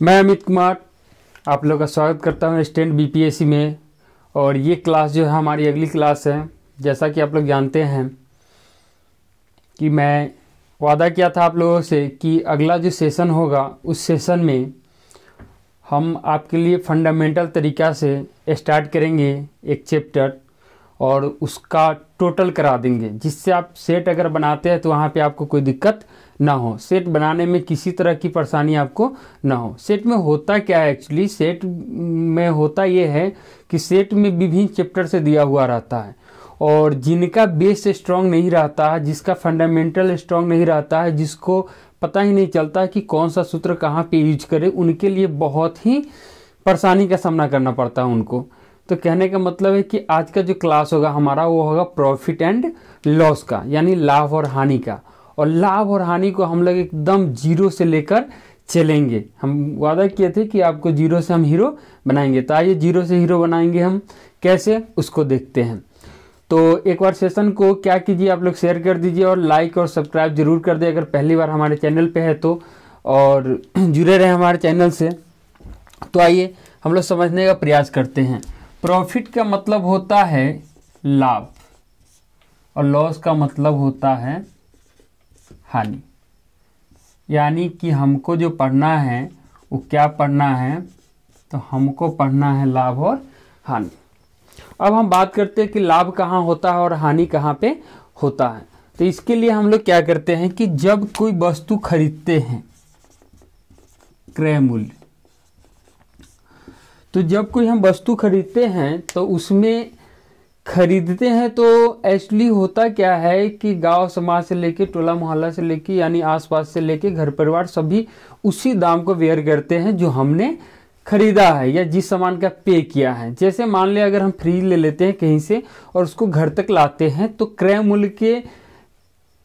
मैं अमित कुमार आप लोग का स्वागत करता हूं स्टैंड बीपीएससी में। और ये क्लास जो है हमारी अगली क्लास है। जैसा कि आप लोग जानते हैं कि मैं वादा किया था आप लोगों से कि अगला जो सेशन होगा उस सेशन में हम आपके लिए फंडामेंटल तरीक़ा से स्टार्ट करेंगे एक चैप्टर और उसका टोटल करा देंगे, जिससे आप सेट अगर बनाते हैं तो वहाँ पे आपको कोई दिक्कत ना हो, सेट बनाने में किसी तरह की परेशानी आपको ना हो। सेट में होता क्या है, एक्चुअली सेट में होता ये है कि सेट में विभिन्न चैप्टर से दिया हुआ रहता है और जिनका बेस स्ट्रांग नहीं रहता है, जिसका फंडामेंटल स्ट्रांग नहीं रहता है, जिसको पता ही नहीं चलता कि कौन सा सूत्र कहाँ पे यूज करें, उनके लिए बहुत ही परेशानी का सामना करना पड़ता है उनको। तो कहने का मतलब है कि आज का जो क्लास होगा हमारा वो होगा प्रॉफिट एंड लॉस का, यानी लाभ और हानि का। और लाभ और हानि को हम लोग एकदम जीरो से लेकर चलेंगे। हम वादा किए थे कि आपको जीरो से हम हीरो बनाएंगे, तो आइए जीरो से हीरो बनाएंगे हम कैसे, उसको देखते हैं। तो एक बार सेशन को क्या कीजिए, आप लोग शेयर कर दीजिए और लाइक और सब्सक्राइब जरूर कर दे अगर पहली बार हमारे चैनल पे है तो, और जुड़े रहे हमारे चैनल से। तो आइए हम लोग समझने का प्रयास करते हैं। प्रॉफिट का मतलब होता है लाभ और लॉस का मतलब होता है हानि। यानी कि हमको जो पढ़ना है वो क्या पढ़ना है, तो हमको पढ़ना है लाभ और हानि। अब हम बात करते हैं कि लाभ कहाँ होता है और हानि कहाँ पे होता है। तो इसके लिए हम लोग क्या करते हैं कि जब कोई वस्तु खरीदते हैं, क्रय मूल्य, तो जब कोई हम वस्तु खरीदते हैं तो उसमें खरीदते हैं तो एक्चुअली होता क्या है कि गांव समाज से लेके टोला मोहल्ला से लेके यानी आसपास से लेके घर परिवार सभी उसी दाम को बेयर करते हैं जो हमने खरीदा है या जिस सामान का पे किया है। जैसे मान लिया अगर हम फ्रिज ले लेते हैं कहीं से और उसको घर तक लाते हैं तो क्रय मूल्य के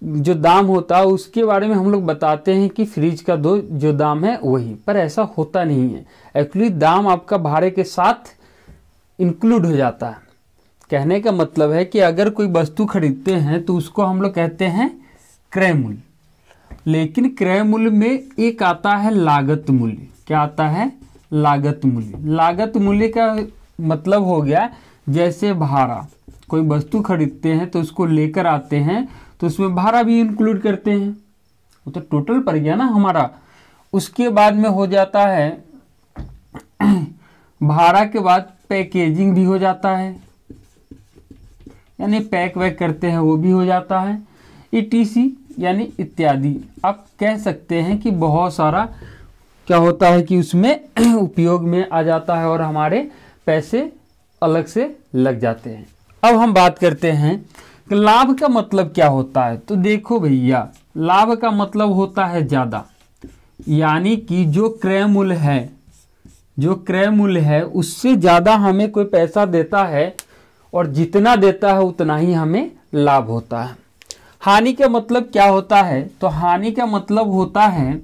जो दाम होता है उसके बारे में हम लोग बताते हैं कि फ्रिज का जो दाम है वही, पर ऐसा होता नहीं है। एक्चुअली दाम आपका भाड़े के साथ इंक्लूड हो जाता है। कहने का मतलब है कि अगर कोई वस्तु खरीदते हैं तो उसको हम लोग कहते हैं क्रय मूल्य, लेकिन क्रय मूल्य में एक आता है लागत मूल्य। क्या आता है? लागत मूल्य। लागत मूल्य का मतलब हो गया जैसे भाड़ा, कोई वस्तु खरीदते हैं तो उसको लेकर आते हैं तो उसमें भाड़ा भी इंक्लूड करते हैं, वो तो टोटल पड़ गया ना हमारा। उसके बाद में हो जाता है भाड़ा के बाद पैकेजिंग भी हो जाता है, यानी पैक वैक करते हैं वो भी हो जाता है, ETC यानी इत्यादि। आप कह सकते हैं कि बहुत सारा क्या होता है कि उसमें उपयोग में आ जाता है और हमारे पैसे अलग से लग जाते हैं। अब हम बात करते हैं कि लाभ का मतलब क्या होता है। तो देखो भैया, लाभ का मतलब होता है ज़्यादा, यानी कि जो क्रय मूल्य है उससे ज़्यादा हमें कोई पैसा देता है और जितना देता है उतना ही हमें लाभ होता है। हानि का मतलब क्या होता है, तो हानि का मतलब होता है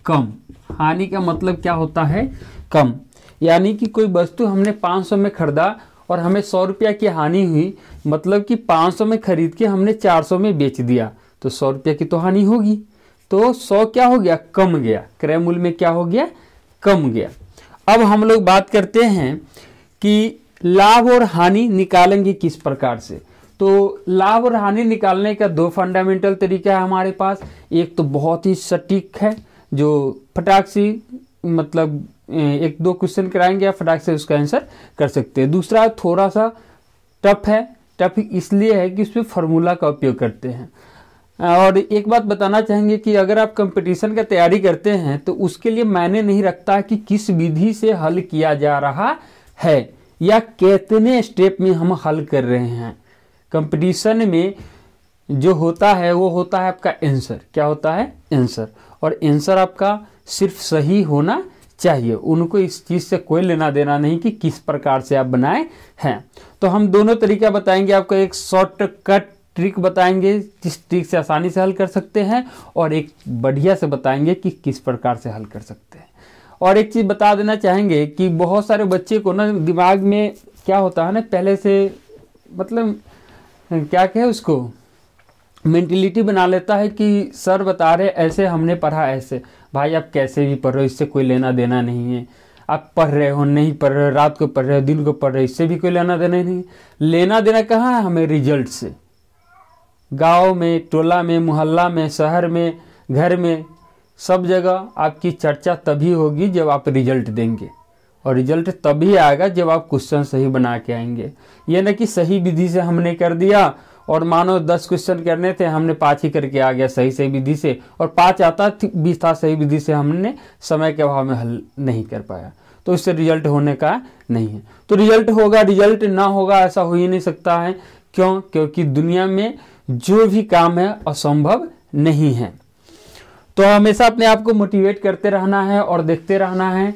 कम। हानि का मतलब क्या होता है? कम। यानी कि कोई वस्तु हमने 500 में खरीदा और हमें 100 रुपया की हानि हुई, मतलब कि 500 में खरीद के हमने 400 में बेच दिया, तो 100 रुपया की तो हानि होगी। तो 100 क्या हो गया? कम गया। क्रय मूल्य में क्या हो गया? कम गया। अब हम लोग बात करते हैं कि लाभ और हानि निकालेंगे किस प्रकार से। तो लाभ और हानि निकालने का दो फंडामेंटल तरीका है हमारे पास। एक तो बहुत ही सटीक है जो फटाक से मतलब एक दो क्वेश्चन कराएंगे आप फटाक से उसका आंसर कर सकते हैं। दूसरा थोड़ा सा टफ है। टफ इसलिए है कि उसमें फार्मूला का उपयोग करते हैं। और एक बात बताना चाहेंगे कि अगर आप कंपटीशन का तैयारी करते हैं तो उसके लिए मायने नहीं रखता कि किस विधि से हल किया जा रहा है या कितने स्टेप में हम हल कर रहे हैं। कंपटीशन में जो होता है वो होता है आपका आंसर। क्या होता है? आंसर। और आंसर आपका सिर्फ सही होना चाहिए, उनको इस चीज़ से कोई लेना देना नहीं कि किस प्रकार से आप बनाए हैं। तो हम दोनों तरीका बताएंगे आपको, एक शॉर्टकट ट्रिक बताएंगे जिस ट्रिक से आसानी से हल कर सकते हैं, और एक बढ़िया से बताएंगे कि किस प्रकार से हल कर सकते हैं। और एक चीज़ बता देना चाहेंगे कि बहुत सारे बच्चे को ना दिमाग में क्या होता है ना, पहले से मतलब क्या कहे उसको, मेंटेलिटी बना लेता है कि सर बता रहे ऐसे, हमने पढ़ा ऐसे। भाई आप कैसे भी पढ़ रहे हो, इससे कोई लेना देना नहीं है। आप पढ़ रहे हो, नहीं पढ़ रहे हो, रात को पढ़ रहे हो, दिन को पढ़ रहे हो, इससे भी कोई लेना देना नहीं। लेना देना कहाँ है हमें? रिजल्ट से। गांव में, टोला में, मोहल्ला में, शहर में, घर में, सब जगह आपकी चर्चा तभी होगी जब आप रिजल्ट देंगे, और रिजल्ट तभी आएगा जब आप क्वेश्चन सही बना के आएंगे। ये ना कि सही विधि से हमने कर दिया और मानो 10 क्वेश्चन करने थे, हमने 5 ही करके आ गया सही विधि से, और 5 आता भी था सही विधि से, हमने समय के अभाव में हल नहीं कर पाया, तो इससे रिजल्ट होने का नहीं है। तो रिजल्ट होगा, रिजल्ट ना होगा ऐसा हो ही नहीं सकता है। क्यों? क्योंकि दुनिया में जो भी काम है असंभव नहीं है। तो हमेशा अपने आप को मोटिवेट करते रहना है और देखते रहना है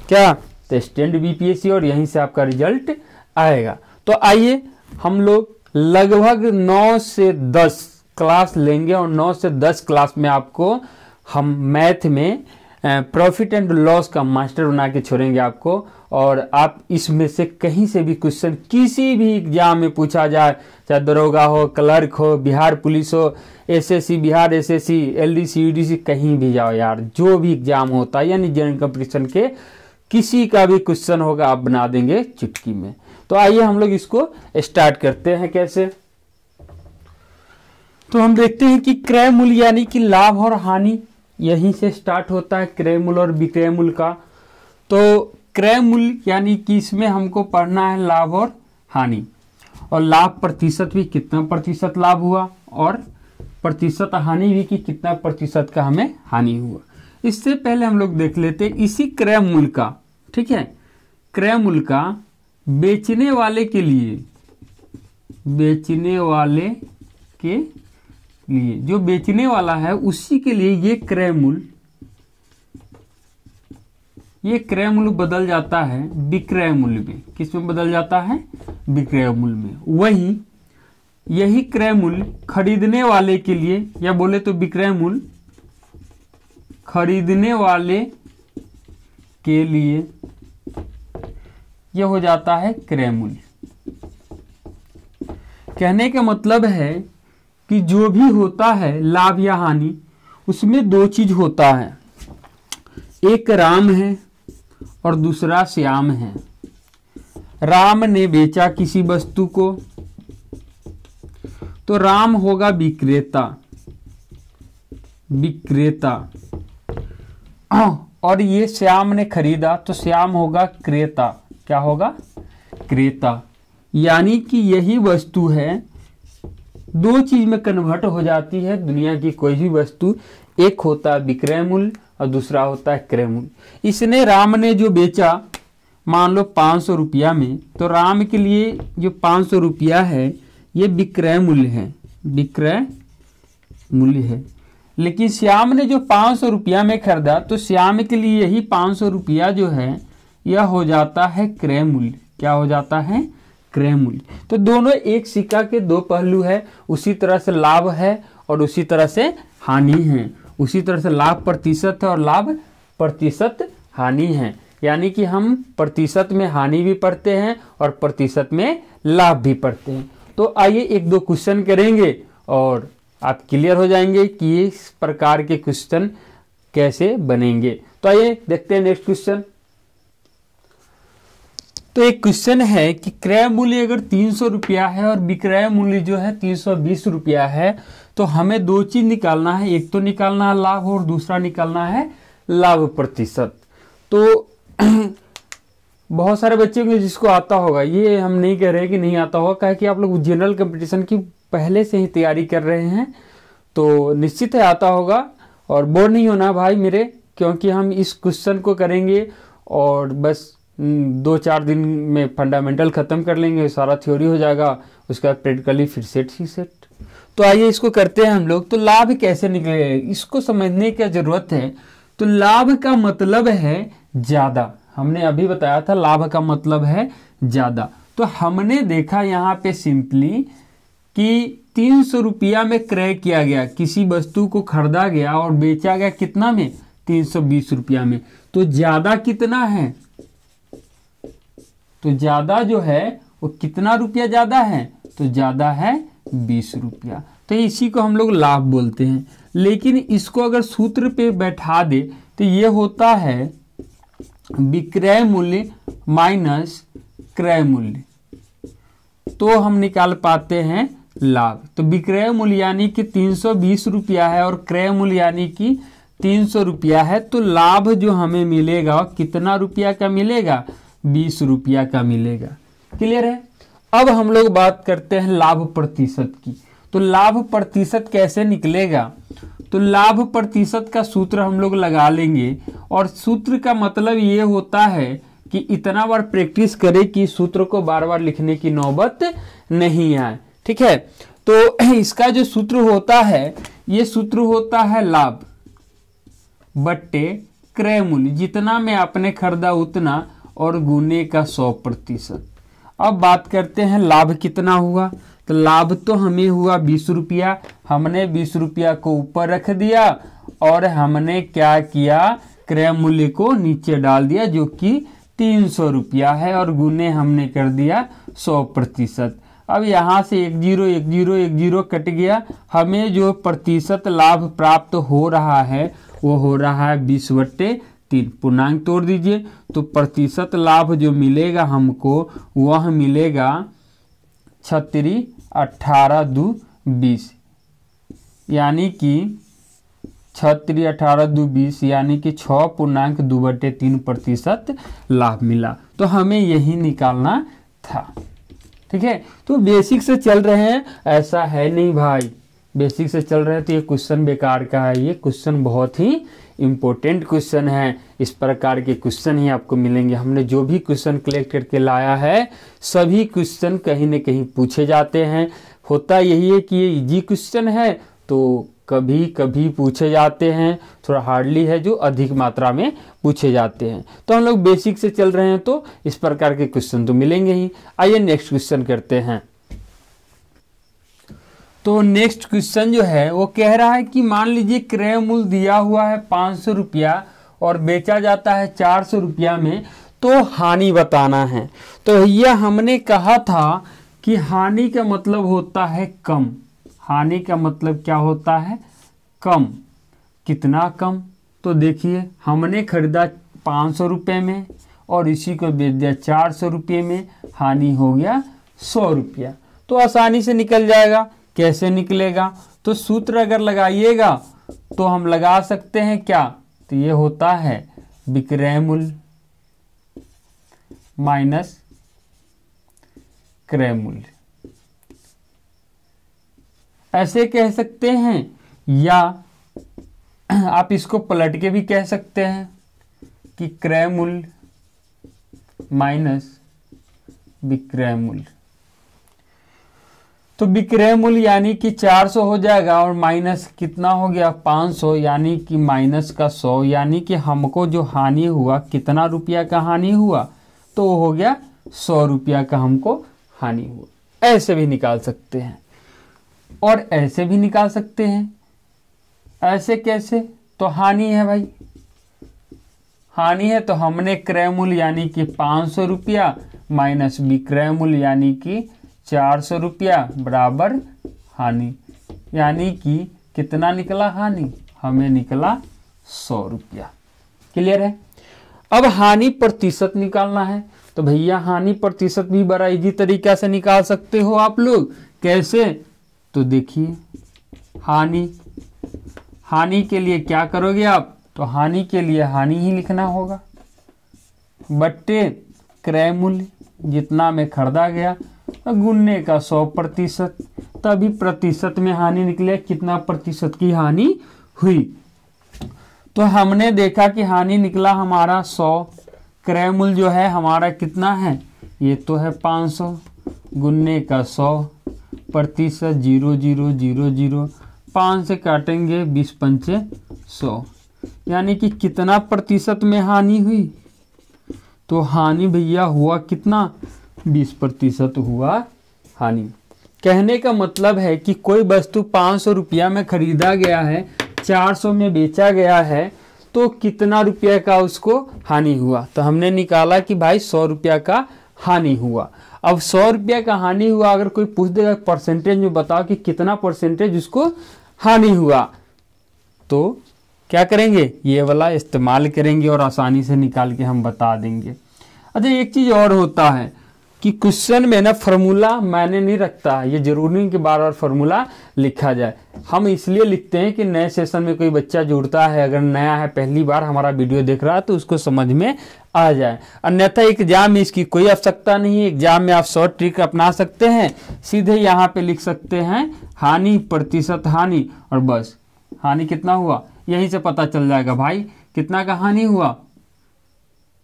क्या, तो स्टैंड बीपीएससी, और यहीं से आपका रिजल्ट आएगा। तो आइए हम लोग लगभग 9 से 10 क्लास लेंगे, और 9 से 10 क्लास में आपको हम मैथ में प्रॉफिट एंड लॉस का मास्टर बना के छोड़ेंगे आपको। और आप इसमें से कहीं से भी क्वेश्चन किसी भी एग्जाम में पूछा जाए, चाहे दरोगा हो, क्लर्क हो, बिहार पुलिस हो, SSC, Bihar SSC, LDC, UDC, कहीं भी जाओ यार, जो भी एग्जाम होता है यानी जनरल कंपटीशन के किसी का भी क्वेश्चन होगा आप बना देंगे चुटकी में। तो आइए हम लोग इसको स्टार्ट करते हैं। कैसे? तो हम देखते हैं कि क्रय मूल्य यानी कि लाभ और हानि, यहीं से स्टार्ट होता है क्रय मूल्य और विक्रय मूल्य का। तो क्रय मूल्य यानी कि इसमें हमको पढ़ना है लाभ और हानि, और लाभ प्रतिशत भी कितना प्रतिशत लाभ हुआ, और प्रतिशत हानि भी कि कितना प्रतिशत का हमें हानि हुआ। इससे पहले हम लोग देख लेते इसी क्रय मूल्य का, ठीक है, क्रय मूल्य का बेचने वाले के लिए, बेचने वाले के लिए, जो बेचने वाला है उसी के लिए ये क्रय मूल्य, ये क्रय मूल्य बदल जाता है विक्रय मूल्य में। किस में बदल जाता है? विक्रय मूल्य में। वहीं यही क्रय मूल्य खरीदने वाले के लिए, या बोले तो विक्रय मूल्य खरीदने वाले के लिए यह हो जाता है क्रय मूल्य। कहने का मतलब है कि जो भी होता है लाभ या हानि, उसमें 2 चीज होता है, एक राम है और दूसरा श्याम है। राम ने बेचा किसी वस्तु को, तो राम होगा विक्रेता, विक्रेता, और ये श्याम ने खरीदा तो श्याम होगा क्रेता। क्या होगा? क्रेता। यानी कि यही वस्तु है 2 चीज में कन्वर्ट हो जाती है दुनिया की कोई भी वस्तु। एक होता है विक्रय मूल्य और दूसरा होता है क्रय मूल्य। इसने, राम ने जो बेचा मान लो 500 रुपया में, तो राम के लिए जो 500 रुपया है ये विक्रय मूल्य है, विक्रय मूल्य है। लेकिन श्याम ने जो 500 रुपया में खरीदा, तो श्याम के लिए यही 500 रुपया जो है यह हो जाता है क्रय मूल्य। क्या हो जाता है? क्रय मूल्य। तो दोनों एक सिक्का के 2 पहलू है। उसी तरह से लाभ है और उसी तरह से हानि है। उसी तरह से लाभ प्रतिशत है और लाभ प्रतिशत हानि है। यानी कि हम प्रतिशत में हानि भी पढ़ते हैं और प्रतिशत में लाभ भी पढ़ते हैं। तो आइए 1-2 क्वेश्चन करेंगे और आप क्लियर हो जाएंगे कि इस प्रकार के क्वेश्चन कैसे बनेंगे। तो आइए देखते हैं नेक्स्ट क्वेश्चन। तो एक क्वेश्चन है कि क्रय मूल्य अगर 300 रुपया है और विक्रय मूल्य जो है 320 रुपया है, तो हमें 2 चीज निकालना है। एक तो निकालना है लाभ और दूसरा निकालना है लाभ प्रतिशत। तो बहुत सारे बच्चों को जिसको आता होगा, ये हम नहीं कह रहे कि नहीं आता होगा, कहे कि आप लोग जनरल कंपटीशन की पहले से ही तैयारी कर रहे हैं तो निश्चित है आता होगा। और बोर नहीं होना भाई मेरे, क्योंकि हम इस क्वेश्चन को करेंगे और बस 2-4 दिन में फंडामेंटल खत्म कर लेंगे, सारा थ्योरी हो जाएगा, उसका प्रैक्टिकली फिर सेट ही सेट। तो आइए इसको करते हैं हम लोग। तो लाभ कैसे निकले इसको समझने की जरूरत है। तो लाभ का मतलब है ज्यादा, हमने अभी बताया था लाभ का मतलब है ज्यादा। तो हमने देखा यहाँ पे सिंपली कि 300 रुपया में क्रय किया गया, किसी वस्तु को खरीदा गया और बेचा गया कितना में? 320 रुपया में। तो ज्यादा कितना है? तो ज्यादा जो है वो कितना रुपया ज्यादा है? तो ज्यादा है 20 रुपया। तो इसी को हम लोग लाभ बोलते हैं। लेकिन इसको अगर सूत्र पे बैठा दे तो ये होता है विक्रय मूल्य माइनस क्रय मूल्य, तो हम निकाल पाते हैं लाभ। तो विक्रय मूल्य यानी कि 320 रुपया है और क्रय मूल्य यानी कि 300 रुपया है, तो लाभ जो हमें मिलेगा कितना रुपया का मिलेगा, 20 रुपया का मिलेगा। क्लियर है। अब हम लोग बात करते हैं लाभ प्रतिशत की। तो लाभ प्रतिशत कैसे निकलेगा, तो लाभ प्रतिशत का सूत्र हम लोग लगा लेंगे, और सूत्र का मतलब ये होता है कि इतना बार प्रैक्टिस करें कि सूत्र को बार बार लिखने की नौबत नहीं आए। ठीक है। तो इसका जो सूत्र होता है, ये सूत्र होता है लाभ बट्टे क्रय मूल्य, जितना में आपने खरीदा उतना, और गुने का 100%। अब बात करते हैं लाभ कितना हुआ। तो लाभ तो हमें हुआ 20 रुपया, हमने 20 रुपया को ऊपर रख दिया और हमने क्या किया, क्रय मूल्य को नीचे डाल दिया जो कि 300 रुपया है, और गुने हमने कर दिया 100%। अब यहाँ से 1 0 1 0 1 0 कट गया, हमें जो प्रतिशत लाभ प्राप्त हो रहा है वो हो रहा है 20/3। पूर्णांक तोड़ दीजिए, तो प्रतिशत लाभ जो मिलेगा हमको वह मिलेगा 36 18 2 20, यानी कि 36 18 2 20 यानी कि 6.2/3% लाभ मिला। तो हमें यही निकालना था। ठीक है। तो बेसिक से चल रहे हैं, ऐसा है नहीं भाई बेसिक से चल रहे हैं तो ये क्वेश्चन बेकार का है। ये क्वेश्चन बहुत ही इम्पोर्टेंट क्वेश्चन है। इस प्रकार के क्वेश्चन ही आपको मिलेंगे। हमने जो भी क्वेश्चन कलेक्ट करके लाया है, सभी क्वेश्चन कहीं न कहीं पूछे जाते हैं। होता यही है कि ये इजी क्वेश्चन है तो कभी कभी पूछे जाते हैं, थोड़ा हार्डली है जो अधिक मात्रा में पूछे जाते हैं। तो हम लोग बेसिक से चल रहे हैं तो इस प्रकार के क्वेश्चन तो मिलेंगे ही। आइए नेक्स्ट क्वेश्चन करते हैं। तो नेक्स्ट क्वेश्चन जो है वो कह रहा है कि मान लीजिए क्रय मूल्य दिया हुआ है 500 रुपया और बेचा जाता है 400 रुपया में, तो हानि बताना है। तो यह हमने कहा था कि हानि का मतलब होता है कम। हानि का मतलब क्या होता है, कम। कितना कम, तो देखिए हमने खरीदा 500 रुपये में और इसी को बेच दिया 400 रुपये में, हानि हो गया 100 रुपया। तो आसानी से निकल जाएगा। कैसे निकलेगा, तो सूत्र अगर लगाइएगा तो हम लगा सकते हैं क्या, तो ये होता है विक्रय मूल्य माइनस क्रय मूल्य, ऐसे कह सकते हैं, या आप इसको पलट के भी कह सकते हैं कि क्रय मूल्य माइनस विक्रय मूल्य। तो विक्रय मूल्य यानी कि 400 हो जाएगा और माइनस कितना हो गया 500, यानी कि माइनस का 100, यानी कि हमको जो हानि हुआ, कितना रुपया का हानि हुआ, तो वो हो गया 100 रुपया का हमको हानि हुआ। ऐसे भी निकाल सकते हैं और ऐसे भी निकाल सकते हैं। ऐसे कैसे, तो हानि है भाई, हानि है तो हमने क्रय मूल्य यानी कि 500 रुपया माइनस विक्रय मूल्य यानी कि 400 रुपया बराबर हानि, यानी कि कितना निकला हानि, हमें निकला 100 रुपया। क्लियर है। अब हानि प्रतिशत निकालना है। तो भैया हानि प्रतिशत भी बड़ा इजी तरीका से निकाल सकते हो आप लोग। कैसे, तो देखिए हानि के लिए क्या करोगे आप, तो हानि के लिए हानि ही लिखना होगा बट्टे क्रय मूल्य जितना में खरीदा गया, गुणने का 100%, तभी प्रतिशत में हानि निकले, कितना प्रतिशत की हानि हुई। तो हमने देखा कि हानि निकला हमारा 100, क्रय मूल्य जो है हमारा कितना है, ये तो है 500, गुणने का 100%, 0 0 0 0, 5 से काटेंगे 20 पंचे 100, यानी कि कितना प्रतिशत में हानि हुई, तो हानि भैया हुआ कितना, 20% हुआ हानि। कहने का मतलब है कि कोई वस्तु 500 रुपया में खरीदा गया है, 400 में बेचा गया है, तो कितना रुपया का उसको हानि हुआ, तो हमने निकाला कि भाई 100 रुपया का हानि हुआ। अब 100 रुपया का हानि हुआ, अगर कोई पूछ देगा परसेंटेज में बताओ कि कितना परसेंटेज उसको हानि हुआ, तो क्या करेंगे, ये वाला इस्तेमाल करेंगे और आसानी से निकाल के हम बता देंगे। अच्छा, एक चीज और होता है कि क्वेश्चन में ना फार्मूला मायने नहीं रखता है, ये जरूरी नहीं कि बार बार फार्मूला लिखा जाए। हम इसलिए लिखते हैं कि नए सेशन में कोई बच्चा जुड़ता है, अगर नया है पहली बार हमारा वीडियो देख रहा है तो उसको समझ में आ जाए। अन्यथा एग्जाम में इसकी कोई आवश्यकता नहीं है। एग्जाम में आप शॉर्ट ट्रिक अपना सकते हैं, सीधे यहाँ पे लिख सकते हैं हानि प्रतिशत हानि, और बस हानि कितना हुआ यहीं से पता चल जाएगा भाई कितना का हानि हुआ।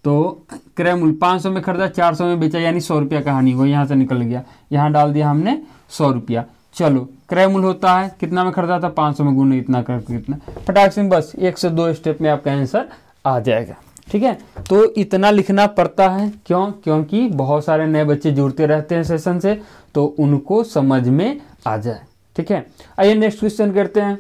तो क्रय मूल्य 500 में खरीदा, 400 में बेचा, यानी 100 रुपया का हानि हुआ, यहाँ से निकल गया, यहाँ डाल दिया हमने 100 रुपया। चलो क्रय मूल्य होता है कितना में खरीदा था, 500 में गुना इतना करके इतना, फटाक से बस 1 से 2 स्टेप में आपका आंसर आ जाएगा। ठीक है, तो इतना लिखना पड़ता है, क्यों, क्योंकि बहुत सारे नए बच्चे जुड़ते रहते हैं सेशन से, तो उनको समझ में आ जाए। ठीक है, आइए नेक्स्ट क्वेश्चन करते हैं।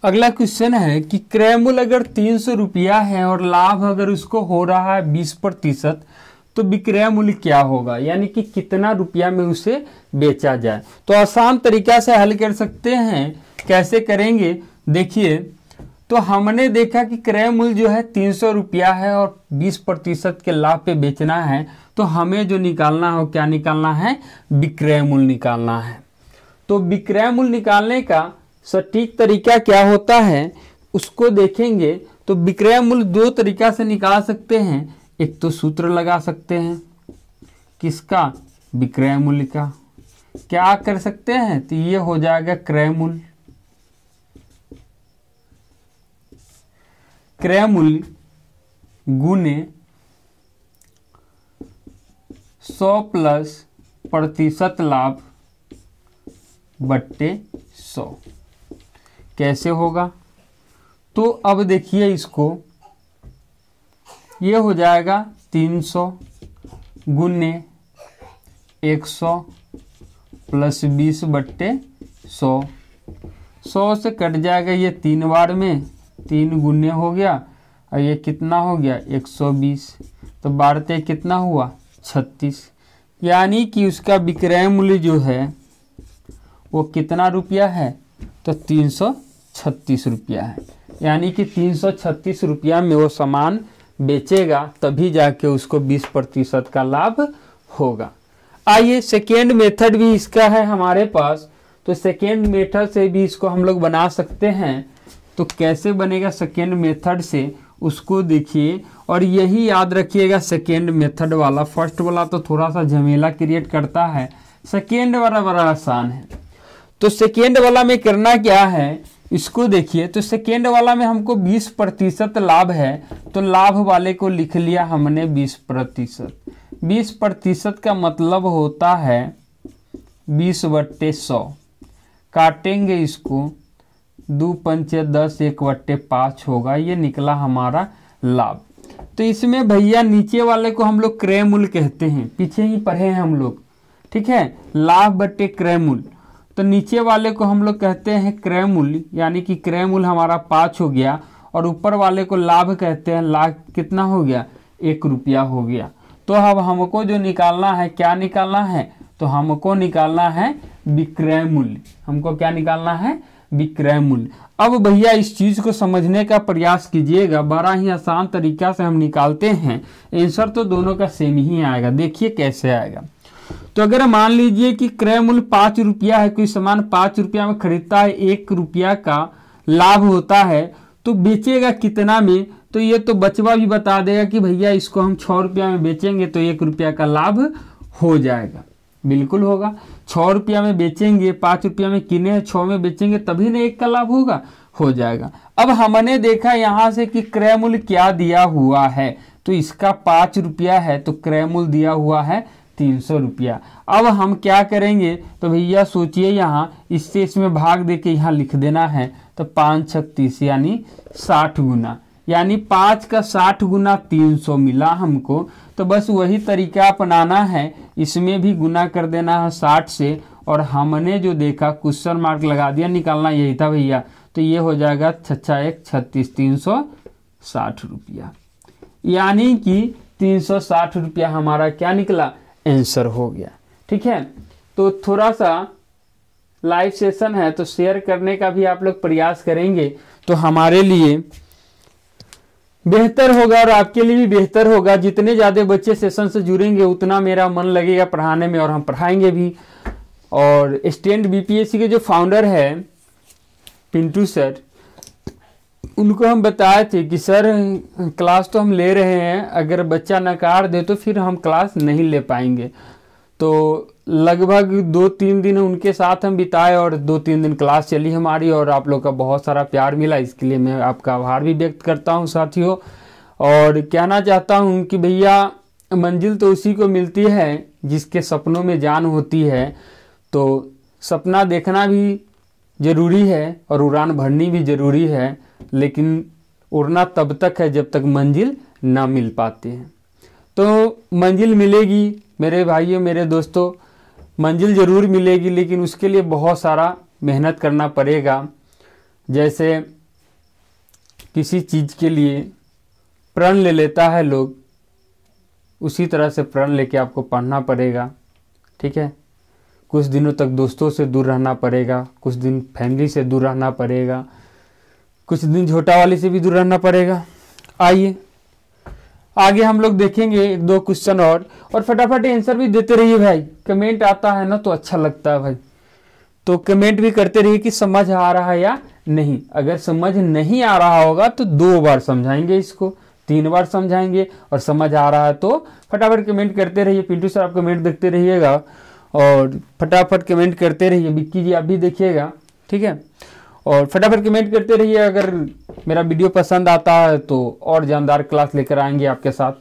अगला क्वेश्चन है कि क्रय मूल्य अगर 300 रुपया है और लाभ अगर उसको हो रहा है 20%, तो विक्रय मूल्य क्या होगा, यानी कि कितना रुपया में उसे बेचा जाए। तो आसान तरीका से हल कर सकते हैं। कैसे करेंगे, देखिए, तो हमने देखा कि क्रय मूल्य जो है 300 रुपया है और 20% के लाभ पे बेचना है, तो हमें जो निकालना है वो क्या निकालना है, विक्रय मूल्य निकालना है। तो विक्रय मूल्य निकालने का सटीक तरीका क्या होता है उसको देखेंगे। तो विक्रय मूल्य 2 तरीका से निकाल सकते हैं। एक तो सूत्र लगा सकते हैं, किसका, विक्रय मूल्य का। क्या कर सकते हैं, तो ये हो जाएगा क्रय मूल्य, क्रय मूल्य गुने 100 प्लस प्रतिशत लाभ बट्टे 100। कैसे होगा, तो अब देखिए इसको, ये हो जाएगा 300 गुने 100 प्लस 20 बट्टे 100। 100 से कट जाएगा ये 3 बार में, 3 गुने हो गया, और ये कितना हो गया 120, तो बारते कितना हुआ 36। यानी कि उसका विक्रय मूल्य जो है वो कितना रुपया है, तो 336 रुपया है। यानी कि 336 रुपया में वो सामान बेचेगा, तभी जाके उसको 20% का लाभ होगा। आइए सेकेंड मेथड भी इसका है हमारे पास, तो सेकेंड मेथड से भी इसको हम लोग बना सकते हैं। तो कैसे बनेगा सेकेंड मेथड से, उसको देखिए, और यही याद रखिएगा सेकेंड मेथड वाला। फर्स्ट वाला तो थोड़ा सा झमेला क्रिएट करता है, सेकेंड वाला बड़ा आसान है। तो सेकेंड वाला में करना क्या है, इसको देखिए। तो सेकेंड वाला में हमको 20% लाभ है, तो लाभ वाले को लिख लिया हमने 20%। 20% का मतलब होता है 20/100। काटेंगे इसको, 2 पंचे 10, 1/5 होगा, ये निकला हमारा लाभ। तो इसमें भैया नीचे वाले को हम लोग क्रय मूल्य कहते हैं, पीछे ही पढ़े हैं हम लोग। ठीक है, लाभ बट्टे क्रय मूल्य, तो नीचे वाले को हम लोग कहते हैं क्रय मूल्य, यानी कि क्रय मूल्य हमारा 5 हो गया, और ऊपर वाले को लाभ कहते हैं। लाभ कितना हो गया, 1 रुपया हो गया। तो अब हमको जो निकालना है, क्या निकालना है, तो हमको निकालना है विक्रय मूल्य। हमको क्या निकालना है, विक्रय मूल्य। अब भैया इस चीज को समझने का प्रयास कीजिएगा, बड़ा ही आसान तरीका से हम निकालते हैं। आंसर तो दोनों का सेम ही आएगा, देखिए कैसे आएगा। तो अगर मान लीजिए कि क्रय मूल्य 5 रुपया है, कोई सामान 5 रुपया में खरीदता है, 1 रुपया का लाभ होता है, तो बेचेगा कितना में, तो ये तो बचवा भी बता देगा कि भैया इसको हम 6 रुपया में बेचेंगे तो 1 रुपया का लाभ हो जाएगा। बिल्कुल होगा, 6 रुपया में बेचेंगे, 5 रुपया में किने 6 में बेचेंगे, तभी ना 1 का लाभ होगा, हो जाएगा। अब हमने देखा यहाँ से कि क्रय मूल्य क्या दिया हुआ है, तो इसका 5 रुपया है, तो क्रय मूल्य दिया हुआ है 300 रुपया। अब हम क्या करेंगे, तो भैया सोचिए, यहाँ इससे इसमें भाग देके यहाँ लिख देना है, तो 5 छक 30 यानी 60 गुना, यानी 5 का 60 गुना 300 मिला हमको। तो बस वही तरीका अपनाना है, इसमें भी गुना कर देना है 60 से, और हमने जो देखा क्वेश्चन मार्क लगा दिया, निकालना यही था भैया। तो ये हो जाएगा 6 1 36, 360 रुपया। यानी कि 360 रुपया हमारा क्या निकला, आंसर हो गया। ठीक है, तो थोड़ा सा लाइव सेशन है तो शेयर करने का भी आप लोग प्रयास करेंगे तो हमारे लिए बेहतर होगा और आपके लिए भी बेहतर होगा। जितने ज़्यादा बच्चे सेशन से जुड़ेंगे उतना मेरा मन लगेगा पढ़ाने में और हम पढ़ाएंगे भी। और स्टैंड बीपीएससी के जो फाउंडर है पिंटू सर, उनको हम बताए थे कि सर क्लास तो हम ले रहे हैं, अगर बच्चा नकार दे तो फिर हम क्लास नहीं ले पाएंगे। तो लगभग 2-3 दिन उनके साथ हम बिताए और 2-3 दिन क्लास चली हमारी और आप लोग का बहुत सारा प्यार मिला, इसके लिए मैं आपका आभार भी व्यक्त करता हूं साथियों। और कहना चाहता हूं कि भैया मंजिल तो उसी को मिलती है जिसके सपनों में जान होती है। तो सपना देखना भी ज़रूरी है और उड़ान भरनी भी ज़रूरी है, लेकिन उड़ना तब तक है जब तक मंजिल ना मिल पाती है। तो मंजिल मिलेगी मेरे भाइयों, मेरे दोस्तों, मंजिल ज़रूर मिलेगी, लेकिन उसके लिए बहुत सारा मेहनत करना पड़ेगा। जैसे किसी चीज़ के लिए प्रण ले लेता है लोग, उसी तरह से प्रण लेके आपको पढ़ना पड़ेगा। ठीक है, कुछ दिनों तक दोस्तों से दूर रहना पड़ेगा, कुछ दिन फैमिली से दूर रहना पड़ेगा, कुछ दिन छोटा वाली से भी दूर रहना पड़ेगा। आइए आगे हम लोग देखेंगे 1-2 क्वेश्चन और फटाफट आंसर भी देते रहिए भाई। कमेंट आता है ना तो अच्छा लगता है भाई, तो कमेंट भी करते रहिए कि समझ आ रहा है या नहीं। अगर समझ नहीं आ रहा होगा तो 2 बार समझाएंगे, इसको 3 बार समझाएंगे, और समझ आ रहा है तो फटाफट कमेंट करते रहिए। पिंटू सर आप कमेंट देखते रहिएगा और फटाफट कमेंट करते रहिए। बिक्की जी आप भी देखिएगा, ठीक है, और फटाफट कमेंट करते रहिए। अगर मेरा वीडियो पसंद आता है तो और जानदार क्लास लेकर आएंगे आपके साथ।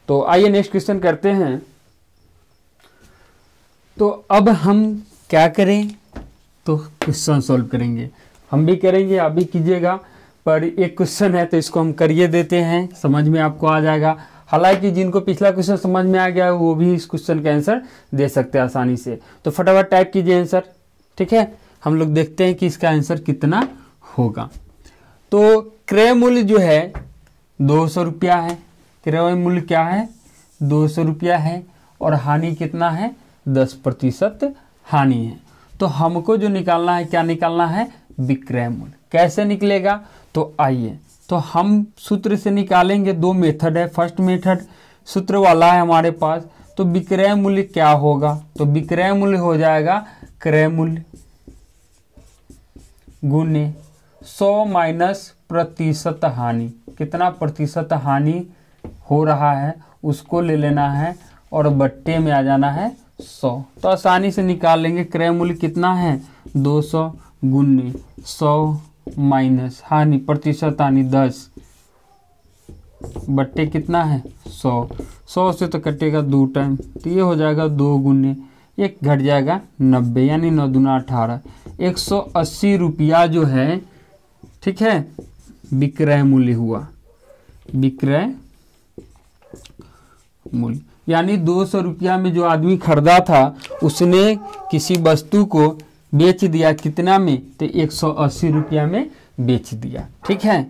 तो आइए नेक्स्ट क्वेश्चन करते हैं। तो अब हम क्या करें, तो क्वेश्चन सॉल्व करेंगे, हम भी करेंगे आप भी कीजिएगा। पर एक क्वेश्चन है तो इसको हम करिए देते हैं, समझ में आपको आ जाएगा। हालांकि जिनको पिछला क्वेश्चन समझ में आ गया वो भी इस क्वेश्चन का आंसर दे सकते हैं आसानी से। तो फटाफट टाइप कीजिए आंसर। ठीक है, हम लोग देखते हैं कि इसका आंसर कितना होगा। तो क्रय मूल्य जो है 200 रुपया है, क्रय मूल्य क्या है 200 रुपया है, और हानि कितना है 10% हानि है। तो हमको जो निकालना है, क्या निकालना है, विक्रय मूल्य। कैसे निकलेगा, तो आइए तो हम सूत्र से निकालेंगे। 2 मेथड है। फर्स्ट मेथड सूत्र वाला है हमारे पास। तो विक्रय मूल्य क्या होगा, तो विक्रय मूल्य हो जाएगा क्रय मूल्य गुने 100 माइनस प्रतिशत हानि। कितना प्रतिशत हानि हो रहा है उसको ले लेना है और बट्टे में आ जाना है 100। तो आसानी से निकाल लेंगे। क्रय मूल्य कितना है 200 गुने 100 माइनस हानि प्रतिशत हानि 10 बट्टे कितना है 100। 100 से तो कटेगा 2 टाइम, तो ये हो जाएगा 2 गुने 1 घट जाएगा 90, यानी 9 दूना 18। 180 रुपया जो है, ठीक है, विक्रय मूल्य हुआ। विक्रय मूल्य यानी 200 रुपया में जो आदमी खरीदा था उसने किसी वस्तु को बेच दिया कितना में, तो 180 रुपया में बेच दिया। ठीक है,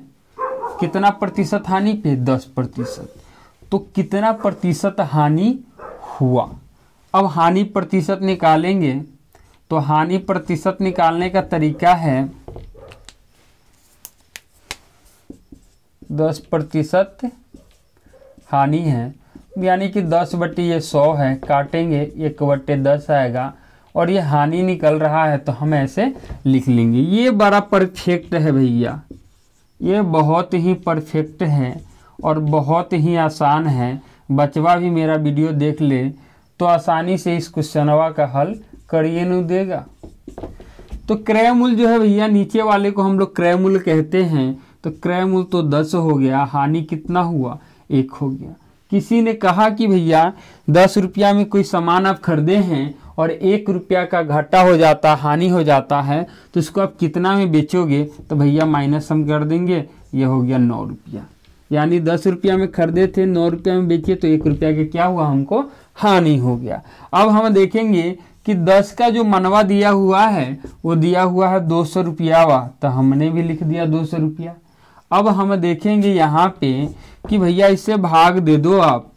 कितना प्रतिशत हानि पे 10%। तो कितना प्रतिशत हानि हुआ। अब हानि प्रतिशत निकालेंगे। तो हानि प्रतिशत निकालने का तरीका है 10% हानि है, यानी कि 10/100 है, काटेंगे 1/10 आएगा और ये हानि निकल रहा है, तो हम ऐसे लिख लेंगे। ये बड़ा परफेक्ट है भैया, ये बहुत ही परफेक्ट है और बहुत ही आसान है। बचवा भी मेरा वीडियो देख ले तो आसानी से इस क्वेश्चनवा का हल करिए नहीं देगा। तो क्रय मूल्य जो है भैया, नीचे वाले को हम लोग क्रय मूल्य कहते हैं। तो क्रय मूल्य तो 10 हो गया, हानि कितना हुआ 1 हो गया। किसी ने कहा कि भैया 10 रुपया में कोई सामान आप खरीदे हैं और 1 रुपया का घाटा हो जाता, हानि हो जाता है, तो इसको आप कितना में बेचोगे, तो भैया माइनस हम कर देंगे, ये हो गया 9 रुपया। यानी 10 रुपया में खरीदे थे, 9 रुपया में बेचिए तो 1 रुपया के क्या हुआ, हमको हानि हो गया। अब हम देखेंगे कि 10 का जो मनवा दिया हुआ है वो दिया हुआ है 200 रुपया वा, तो हमने भी लिख दिया 200 रुपया। अब हम देखेंगे यहाँ पे कि भैया इससे भाग दे दो आप,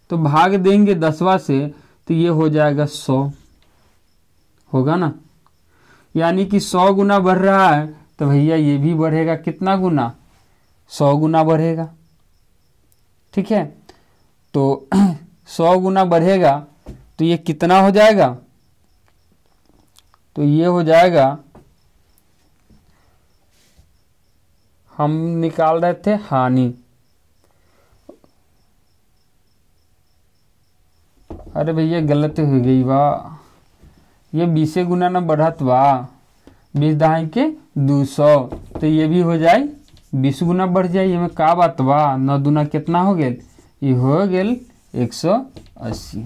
तो भाग देंगे 10वां से, तो ये हो जाएगा 100, होगा ना। यानी कि 100 गुना बढ़ रहा है, तो भैया ये भी बढ़ेगा कितना गुना, 100 गुना बढ़ेगा। ठीक है, तो 100 गुना बढ़ेगा तो ये कितना हो जाएगा, तो ये हो जाएगा, हम निकाल रहे थे हानि, अरे भैया गलत हो गई वाह, ये 20 गुना न बढ़त वाह, 20 दहाई के 200, तो ये भी हो जाए 20 गुना बढ़ जाए। ये में का बात बा, 9 दूना कितना हो गेल, ये हो गेल 180,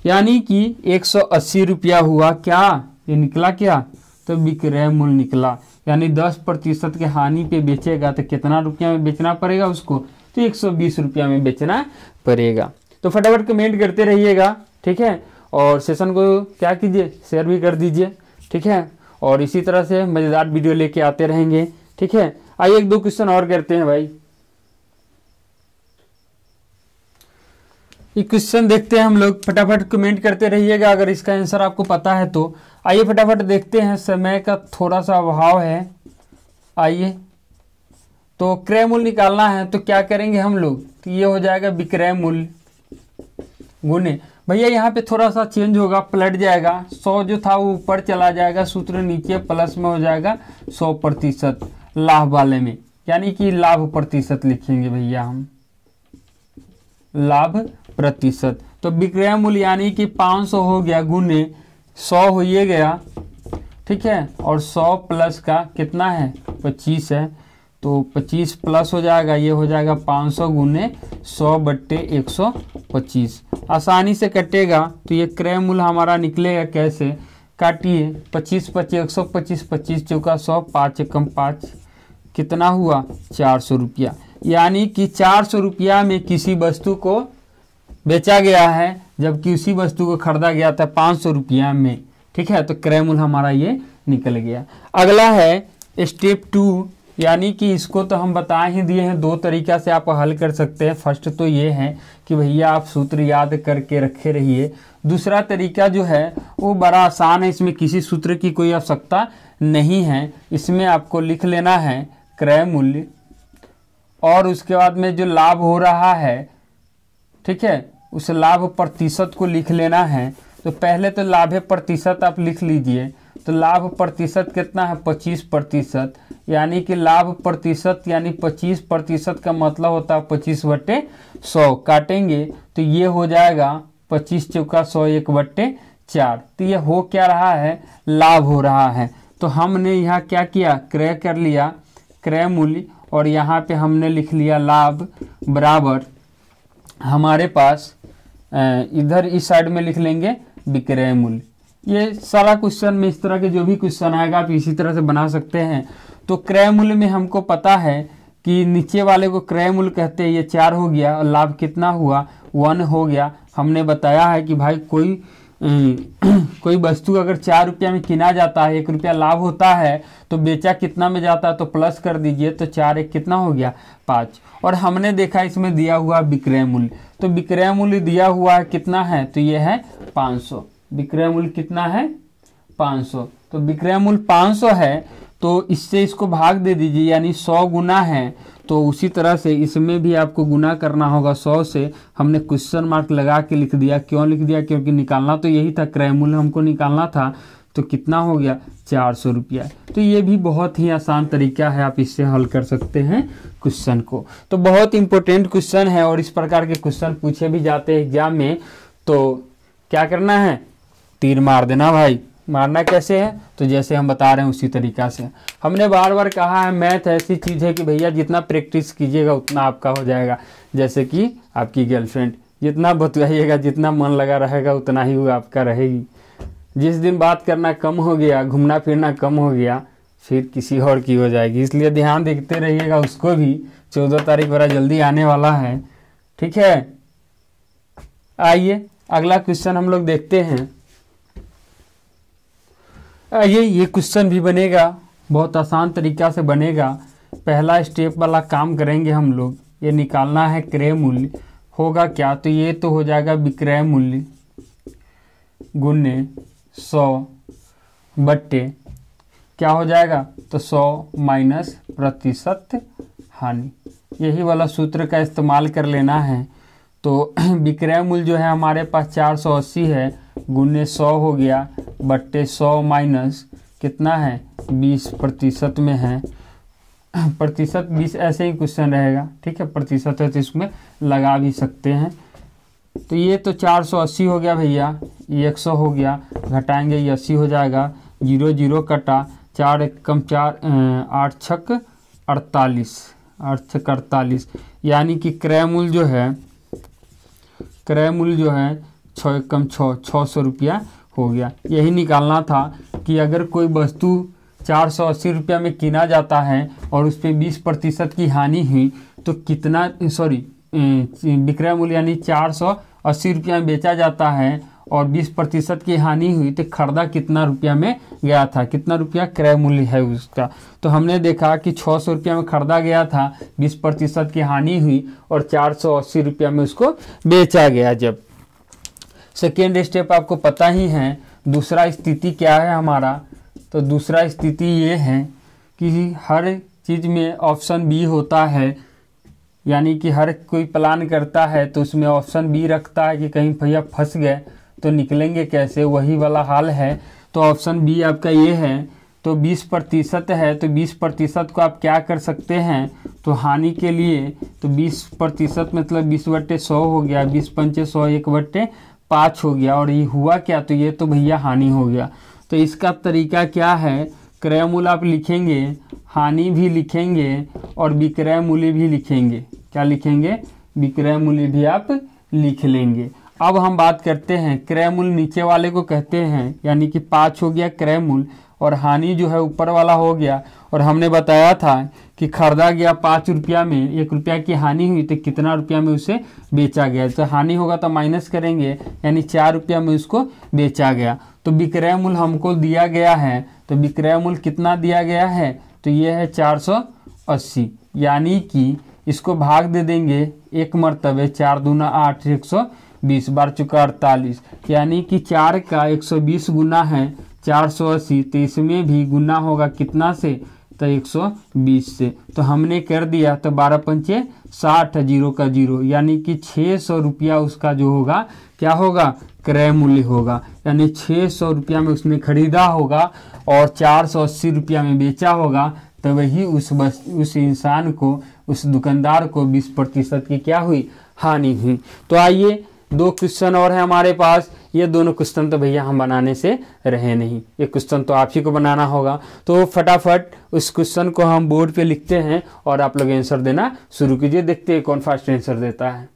यानी कि 180 रुपया हुआ क्या, ये निकला क्या, तो विक्रय मूल्य निकला। यानी 10% के हानि पे बेचेगा तो कितना रुपया में बेचना पड़ेगा उसको, तो 120 रुपया में बेचना पड़ेगा। तो फटाफट कमेंट करते रहिएगा, ठीक है, और सेशन को क्या कीजिए, शेयर भी कर दीजिए, ठीक है, और इसी तरह से मज़ेदार वीडियो लेके आते रहेंगे, ठीक है। आइए 1-2 क्वेश्चन और करते हैं भाई। ये क्वेश्चन देखते हैं हम लोग, फटाफट कमेंट करते रहिएगा अगर इसका आंसर आपको पता है तो। आइए फटाफट देखते हैं, समय का थोड़ा सा अभाव है। आइए, तो क्रय मूल्य निकालना है, तो क्या करेंगे हम लोग, तो ये हो जाएगा विक्रय मूल्य गुने, भैया यहाँ पे थोड़ा सा चेंज होगा, पलट जाएगा, 100 जो था वो ऊपर चला जाएगा, सूत्र नीचे प्लस में हो जाएगा 100% लाभ वाले में, यानी कि लाभ प्रतिशत लिखेंगे भैया हम, लाभ प्रतिशत। तो विक्रय मूल्य यानी कि 500 हो गया गुने 100 हो ये गया, ठीक है, और 100 प्लस का कितना है 25 है, तो 25 प्लस हो जाएगा, ये हो जाएगा 500 गुने 100/125, आसानी से कटेगा। तो ये क्रय मूल्य हमारा निकलेगा कैसे, काटिए 25/5 125, 25 चौका 100, 5 एकम 5, कितना हुआ 400 रुपया। यानी कि 400 रुपया में किसी वस्तु को बेचा गया है, जबकि उसी वस्तु को खरीदा गया था 500 रुपया में, ठीक है, तो क्रय मूल्य हमारा ये निकल गया। अगला है स्टेप 2, यानी कि इसको तो हम बता ही दिए हैं, 2 तरीका से आप हल कर सकते हैं। फर्स्ट तो ये है कि भैया आप सूत्र याद करके रखे रहिए, दूसरा तरीका जो है वो बड़ा आसान है, इसमें किसी सूत्र की कोई आवश्यकता नहीं है। इसमें आपको लिख लेना है क्रय मूल्य और उसके बाद में जो लाभ हो रहा है, ठीक है, उस लाभ प्रतिशत को लिख लेना है। तो पहले तो लाभ प्रतिशत आप लिख लीजिए, तो लाभ प्रतिशत कितना है 25%, यानी कि लाभ प्रतिशत यानी 25% का मतलब होता है 25/100, काटेंगे तो ये हो जाएगा 25 चौका 100 1/4, तो ये हो क्या रहा है, लाभ हो रहा है। तो हमने यहाँ क्या किया, क्रय कर लिया क्रय मूल्य, और यहाँ पे हमने लिख लिया लाभ बराबर हमारे पास इधर इस साइड में लिख लेंगे विक्रय मूल्य। ये सारा क्वेश्चन में इस तरह के जो भी क्वेश्चन आएगा आप इसी तरह से बना सकते हैं। तो क्रय मूल्य में हमको पता है कि नीचे वाले को क्रय मूल्य कहते हैं, ये 4 हो गया, और लाभ कितना हुआ 1 हो गया। हमने बताया है कि भाई कोई वस्तु अगर 4 रुपया में किना जाता है, 1 रुपया लाभ होता है, तो बेचा कितना में जाता है, तो प्लस कर दीजिए, तो 4 1 कितना हो गया 5। और हमने देखा इसमें दिया हुआ विक्रय मूल्य, तो विक्रय मूल्य दिया हुआ है कितना है, तो ये है 500, विक्रय मूल्य कितना है 500, तो विक्रय मूल्य 500 है, तो इससे इसको भाग दे दीजिए, यानी 100 गुना है, तो उसी तरह से इसमें भी आपको गुना करना होगा 100 से। हमने क्वेश्चन मार्क लगा के लिख दिया, क्यों लिख दिया, क्योंकि निकालना तो यही था, क्रय मूल्य हमको निकालना था, तो कितना हो गया 400 रुपया। तो ये भी बहुत ही आसान तरीका है, आप इससे हल कर सकते हैं क्वेश्चन को। तो बहुत इंपॉर्टेंट क्वेश्चन है और इस प्रकार के क्वेश्चन पूछे भी जाते हैं एग्जाम में। तो क्या करना है, तीर मार देना भाई। मारना कैसे है, तो जैसे हम बता रहे हैं उसी तरीका से। हमने बार बार कहा है मैथ ऐसी चीज़ है कि भैया जितना प्रैक्टिस कीजिएगा उतना आपका हो जाएगा। जैसे कि आपकी गर्लफ्रेंड, जितना बतलाइएगा, जितना मन लगा रहेगा, उतना ही वो आपका रहेगी। जिस दिन बात करना कम हो गया, घूमना फिरना कम हो गया, फिर किसी और की हो जाएगी। इसलिए ध्यान देखते रहिएगा उसको भी। 14 तारीख बड़ा जल्दी आने वाला है, ठीक है। आइए अगला क्वेश्चन हम लोग देखते हैं। ये क्वेश्चन भी बनेगा, बहुत आसान तरीका से बनेगा। पहला स्टेप वाला काम करेंगे हम लोग, ये निकालना है क्रय मूल्य। होगा क्या, तो ये तो हो जाएगा विक्रय मूल्य गुने 100 बट्टे क्या हो जाएगा, तो 100 माइनस प्रतिशत हानि। यही वाला सूत्र का इस्तेमाल कर लेना है। तो विक्रय मूल्य जो है हमारे पास 480 है, गुने 100 हो गया बट्टे 100 माइनस कितना है 20% में है, प्रतिशत 20 ऐसे ही क्वेश्चन रहेगा, ठीक है। प्रतिशत है तो इसमें लगा भी सकते हैं। तो ये तो 480 हो गया भैया, ये 100 हो गया, घटाएंगे ये 80 हो जाएगा, 0 0 कटा, 4 1 कम 4 8 छक 48, 8 छक 48, यानी कि क्रय मूल्य जो है 6 1 कम 6 600 रुपया हो गया। यही निकालना था कि अगर कोई वस्तु 480 रुपया में किना जाता है और उस पर 20% की हानि हुई तो कितना, विक्रय मूल्य यानी 480 रुपया में बेचा जाता है और 20% की हानि हुई तो खरीदा कितना रुपया में गया था, कितना रुपया क्रय मूल्य है उसका। तो हमने देखा कि 600 रुपया में खरीदा गया था, 20% की हानि हुई और 480 रुपया में उसको बेचा गया। जब सेकेंड स्टेप आपको पता ही है, दूसरा स्थिति क्या है हमारा, तो दूसरा स्थिति ये है कि हर चीज़ में ऑप्शन बी होता है, यानी कि हर कोई प्लान करता है तो उसमें ऑप्शन बी रखता है कि कहीं भैया फंस गए तो निकलेंगे कैसे, वही वाला हाल है। तो ऑप्शन बी आपका ये है, तो 20% है, तो 20% को आप क्या कर सकते हैं, तो हानि के लिए तो 20% मतलब 20/100 हो गया, 20 पंचे 100, 1/5 हो गया, और ये हुआ क्या, तो ये तो भैया हानि हो गया। तो इसका तरीका क्या है, क्रय मूल्य आप लिखेंगे, हानि भी लिखेंगे और विक्रय मूल्य भी लिखेंगे। क्या लिखेंगे, विक्रय मूल्य भी आप लिख लेंगे। अब हम बात करते हैं क्रय मूल्य नीचे वाले को कहते हैं, यानी कि 5 हो गया क्रय मूल्य और हानि जो है ऊपर वाला हो गया। और हमने बताया था कि खरीदा गया 5 रुपया में, 1 रुपया की हानि हुई तो कितना रुपया में उसे बेचा गया, तो हानि होगा तो माइनस करेंगे, यानी 4 रुपया में उसको बेचा गया। तो विक्रय मूल्य हमको दिया गया है, तो विक्रय मूल्य कितना दिया गया है, तो ये है 480, यानी कि इसको भाग दे देंगे एक मरतबे, 4 दूना 8, 120 बार चुका 48, यानी कि 4 का 120 गुना है 480, तो इसमें भी गुना होगा कितना से, तो 120 से। तो हमने कर दिया, तो 12 पंचे 60, 0 का 0, यानी कि 600 रुपया उसका जो होगा क्या होगा, क्रय मूल्य होगा। यानी 600 रुपया में उसने खरीदा होगा और 480 रुपया में बेचा होगा, तो वही उस इंसान को, उस दुकानदार को 20% की क्या हुई, हानि हुई। तो आइए 2 क्वेश्चन और है हमारे पास। ये दोनों क्वेश्चन तो भैया हम बनाने से रहे नहीं, ये क्वेश्चन तो आप ही को बनाना होगा। तो फटाफट उस क्वेश्चन को हम बोर्ड पे लिखते हैं और आप लोग आंसर देना शुरू कीजिए, देखते हैं कौन फास्ट आंसर देता है।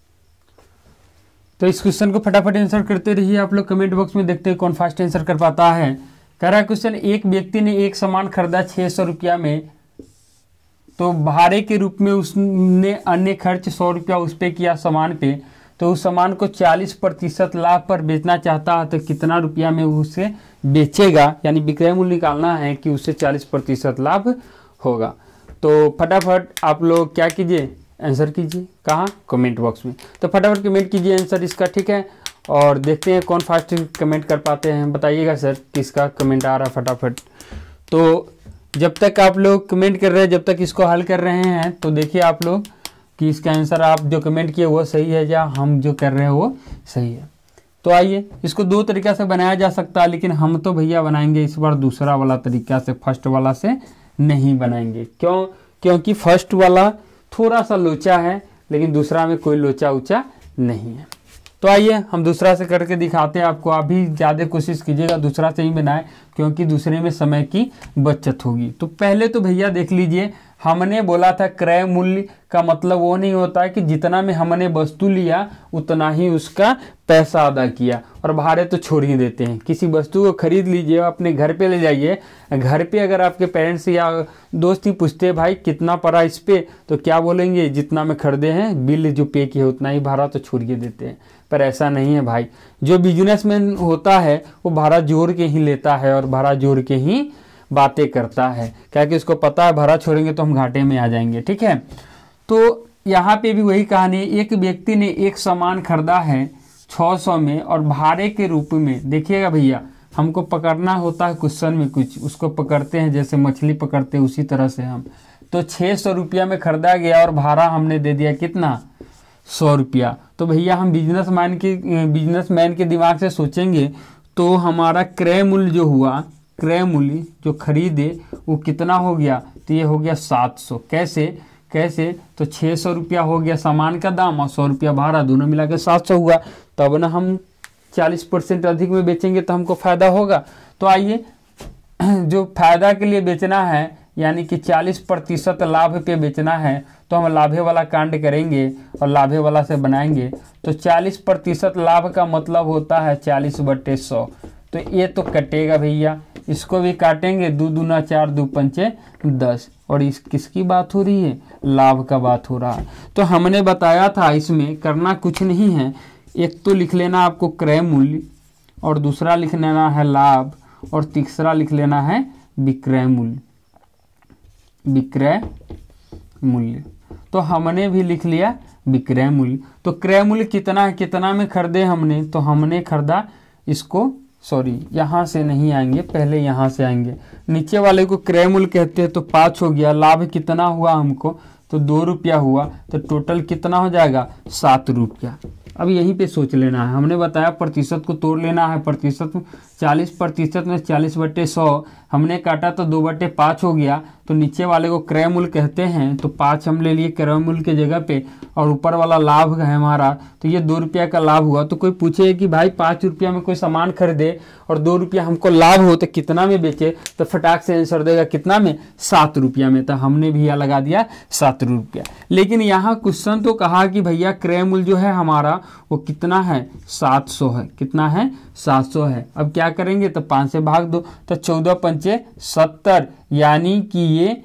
तो इस क्वेश्चन को फटाफट आंसर करते रहिए आप लोग कमेंट बॉक्स में, देखते हैं कौन फास्ट आंसर कर पाता है। कह रहा है क्वेश्चन, एक व्यक्ति ने एक सामान खरीदा 600 रुपया में, तो भाड़े के रूप में उसने अन्य खर्च 100 रुपया उस पे किया सामान पे, तो उस सामान को 40% लाभ पर बेचना चाहता है, तो कितना रुपया में उसे बेचेगा, यानी विक्रय मूल्य निकालना है कि उससे 40% लाभ होगा। तो फटाफट आप लोग क्या कीजिए, आंसर कीजिए, कहाँ, कमेंट बॉक्स में। तो फटाफट कमेंट कीजिए आंसर इसका, ठीक है। और देखते हैं कौन फास्ट कमेंट कर पाते हैं, बताइएगा सर किसका कमेंट आ रहा है फटाफट। तो जब तक आप लोग कमेंट कर रहे हैं, जब तक इसको हल कर रहे हैं, तो देखिए आप लोग कि इसका आंसर आप जो कमेंट किए वो सही है या हम जो कर रहे हैं वो सही है। तो आइए, इसको 2 तरीक़ा से बनाया जा सकता है, लेकिन हम तो भैया बनाएंगे इस बार दूसरा वाला तरीका से, फर्स्ट वाला से नहीं बनाएंगे। क्यों, क्योंकि फर्स्ट वाला थोड़ा सा लोचा है, लेकिन दूसरा में कोई लोचा ऊंचा नहीं है। तो आइए हम दूसरा से करके दिखाते हैं आपको। आप भी ज़्यादा कोशिश कीजिएगा दूसरा से ही बनाए, क्योंकि दूसरे में समय की बचत होगी। तो पहले तो भैया देख लीजिए, हमने बोला था क्रय मूल्य का मतलब वो नहीं होता है कि जितना में हमने वस्तु लिया उतना ही उसका पैसा अदा किया, और भाड़े तो छोड़ ही देते हैं। किसी वस्तु को खरीद लीजिए, अपने घर पे ले जाइए, घर पे अगर आपके पेरेंट्स या दोस्त ही पूछते भाई कितना पड़ा इस पे, तो क्या बोलेंगे, जितना में खरीदे हैं बिल जो पे किए उतना ही भाड़ा तो छोड़ के देते हैं। पर ऐसा नहीं है भाई, जो बिजनेसमैन होता है वो भाड़ा जोड़ के ही लेता है और भाड़ा जोड़ के ही बातें करता है, क्या कि उसको पता है भाड़ा छोड़ेंगे तो हम घाटे में आ जाएंगे, ठीक है। तो यहाँ पे भी वही कहानी है, एक व्यक्ति ने एक सामान खरीदा है 600 में और भाड़े के रूप में, देखिएगा भैया हमको पकड़ना होता है क्वेश्चन में कुछ, उसको पकड़ते हैं जैसे मछली पकड़ते हैं उसी तरह से हम, तो 600 रुपया में खरीदा गया और भाड़ा हमने दे दिया कितना, 100 रुपया। तो भैया हम बिजनेसमैन के दिमाग से सोचेंगे तो हमारा क्रय मूल्य जो हुआ, क्रय मूल्य जो खरीदे वो कितना हो गया, तो ये हो गया 700। कैसे तो 600 रुपया हो गया सामान का दाम और 100 रुपया भाड़ा, दोनों मिला के 700 हुआ। तब ना हम 40% अधिक में बेचेंगे तो हमको फायदा होगा। तो आइए जो फायदा के लिए बेचना है यानी कि 40% लाभ पे बेचना है तो हम लाभे वाला कांड करेंगे और लाभे वाला से बनाएंगे। तो 40% लाभ का मतलब होता है 40/100। तो ये तो कटेगा भैया, इसको भी काटेंगे, 2 दूना 4, 2 पंचे 10। और इस किसकी बात हो रही है, लाभ का बात हो रहा है। तो हमने बताया था इसमें करना कुछ नहीं है, एक तो लिख लेना आपको क्रय मूल्य और दूसरा लिख लेना है लाभ और तीसरा लिख लेना है विक्रय मूल्य। विक्रय मूल्य तो हमने भी लिख लिया विक्रय मूल्य। तो क्रय मूल्य कितना है, कितना में खरीदे हमने, तो हमने खरीदा इसको, सॉरी यहाँ से नहीं आएंगे, पहले यहाँ से आएंगे, नीचे वाले को क्रय मूल्य कहते हैं। तो 5 हो गया, लाभ कितना हुआ हमको, तो 2 रुपया हुआ, तो टोटल कितना हो जाएगा 7 रुपया। अब यहीं पे सोच लेना है, हमने बताया प्रतिशत को तोड़ लेना है, प्रतिशत 40% में 40/100 हमने काटा तो 2/5 हो गया। तो नीचे वाले को क्रय मूल्य कहते हैं, तो 5 हम ले लिए क्रय मूल्य के जगह पे और ऊपर वाला लाभ है हमारा, तो ये 2 रुपया का लाभ हुआ। तो कोई पूछे कि भाई 5 रुपया में कोई सामान खरीदे और 2 रुपया हमको लाभ हो तो कितना में बेचे, तो फटाक से आंसर देगा कितना में, 7 रुपया में। तो हमने भी यहाँ लगा दिया 7 रुपया। लेकिन यहाँ क्वेश्चन तो कहा कि भैया क्रय मूल्य जो है हमारा वो कितना है, 700 है, कितना है 700 है। अब क्या करेंगे, तो 5 से भाग दो, तो 14 पंचे 70, यानी कि ये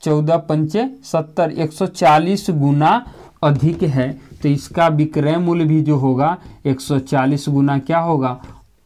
14 पंचे 70 140 गुना अधिक है। तो इसका विक्रय मूल्य भी जो होगा 140 गुना क्या होगा,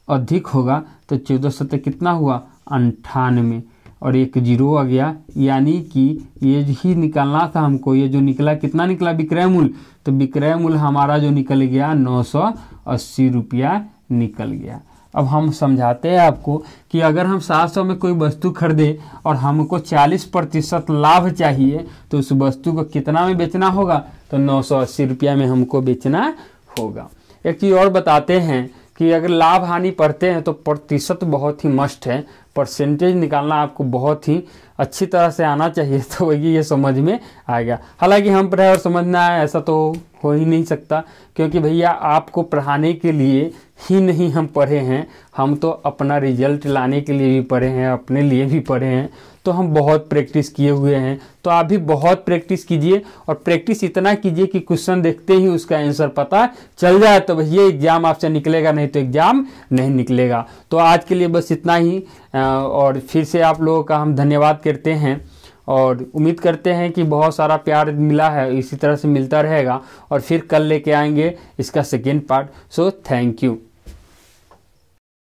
अधिक होगा। तो 14 7 कितना हुआ, 98 और एक 0 आ गया, यानी कि ये ही निकालना था हमको। ये जो निकला कितना निकला विक्रय मूल्य, तो विक्रय मूल्य हमारा जो निकल गया 980 रुपया निकल गया। अब हम समझाते हैं आपको कि अगर हम 700 में कोई वस्तु खरीदे और हमको 40% लाभ चाहिए तो उस वस्तु को कितना में बेचना होगा, तो 980 रुपया में हमको बेचना होगा। एक चीज़ और बताते हैं कि अगर लाभ हानि पढ़ते हैं तो प्रतिशत बहुत ही मस्ट है, परसेंटेज निकालना आपको बहुत ही अच्छी तरह से आना चाहिए, तो वही ये समझ में आएगा। हालांकि हम पढ़े और समझना है ऐसा तो हो ही नहीं सकता, क्योंकि भैया आपको पढ़ाने के लिए ही नहीं हम पढ़े हैं, हम तो अपना रिजल्ट लाने के लिए भी पढ़े हैं, अपने लिए भी पढ़े हैं। तो हम बहुत प्रैक्टिस किए हुए हैं, तो आप भी बहुत प्रैक्टिस कीजिए और प्रैक्टिस इतना कीजिए कि क्वेश्चन देखते ही उसका आंसर पता चल जाए, तो भैया एग्जाम आपसे निकलेगा, नहीं तो एग्जाम नहीं निकलेगा। तो आज के लिए बस इतना ही, और फिर से आप लोगों का हम धन्यवाद करते हैं और उम्मीद करते हैं कि बहुत सारा प्यार मिला है, इसी तरह से मिलता रहेगा और फिर कल लेके आएंगे इसका second part. So thank you.